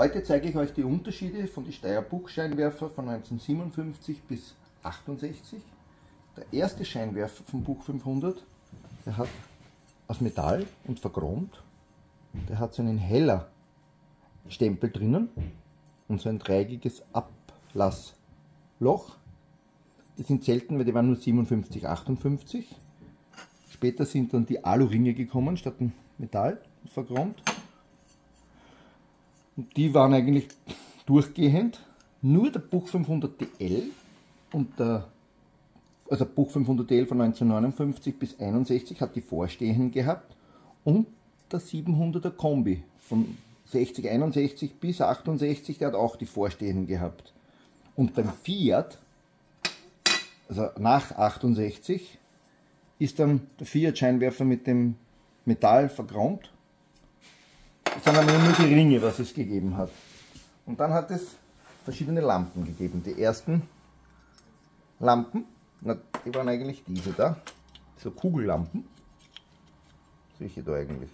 Heute zeige ich euch die Unterschiede von den Steyr Buch-Scheinwerfer von 1957 bis 68. Der erste Scheinwerfer vom Buch 500, der hat aus Metall und verchromt. Der hat so einen heller Stempel drinnen und so ein dreieckiges Ablassloch. Die sind selten, weil die waren nur 57, 58. Später sind dann die Aluringe gekommen statt ein Metall verchromt. Und die waren eigentlich durchgehend. Nur der Buch 500 DL und also Buch 500 DL von 1959 bis 61 hat die Vorstehen gehabt und der 700er Kombi von 60, 61 bis 68, der hat auch die Vorstehen gehabt. Und beim Fiat, also nach 68, ist dann der Fiat-Scheinwerfer mit dem Metall verchromt. Das sind dann nur die Ringe, was es gegeben hat. Und dann hat es verschiedene Lampen gegeben. Die ersten Lampen, die waren eigentlich diese da, so Kugellampen. Solche da eigentlich.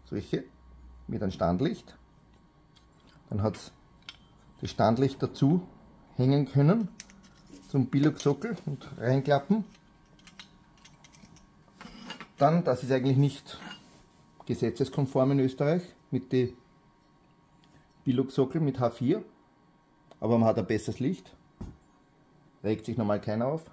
Solche mit einem Standlicht. Dann hat es das Standlicht dazu hängen können zum Billogsockel und reinklappen. Dann, das ist eigentlich nicht gesetzeskonform in Österreich, mit den Billogsockel mit H4, aber man hat ein besseres Licht, regt sich normal keiner auf.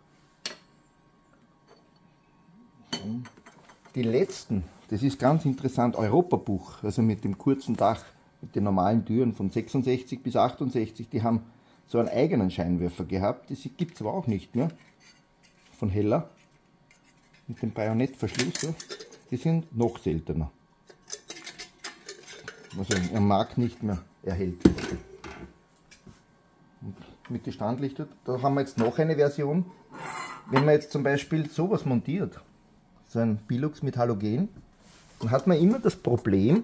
Die letzten, das ist ganz interessant, Europabuch, also mit dem kurzen Dach, mit den normalen Türen von 66 bis 68, die haben so einen eigenen Scheinwerfer gehabt, das gibt es aber auch nicht mehr, von Hella, mit dem Bajonettverschluss, ja. Die sind noch seltener. Also am Markt nicht mehr erhältlich. Und mit den Standlichtern, da haben wir jetzt noch eine Version. Wenn man jetzt zum Beispiel sowas montiert, so ein Billogs mit Halogen, dann hat man immer das Problem,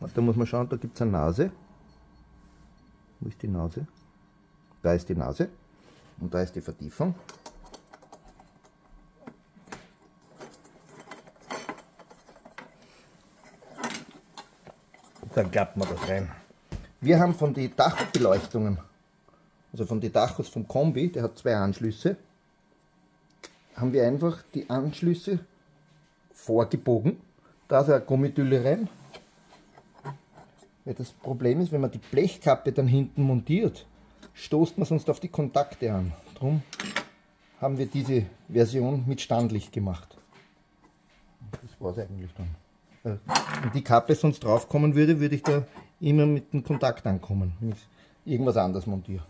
da muss man schauen, da gibt es eine Nase. Wo ist die Nase? Da ist die Nase und da ist die Vertiefung. Dann klappt man das rein. Wir haben von den Dachbeleuchtungen, also von den Dachos vom Kombi, der hat zwei Anschlüsse, haben wir einfach die Anschlüsse vorgebogen. Da ist eine Gummitülle rein. Weil das Problem ist, wenn man die Blechkappe dann hinten montiert, stoßt man sonst auf die Kontakte an. Darum haben wir diese Version mit Standlicht gemacht. Das war es eigentlich dann. Wenn die Kappe sonst draufkommen würde, würde ich da immer mit dem Kontakt ankommen, wenn ich irgendwas anderes montiere.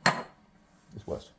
Das war's.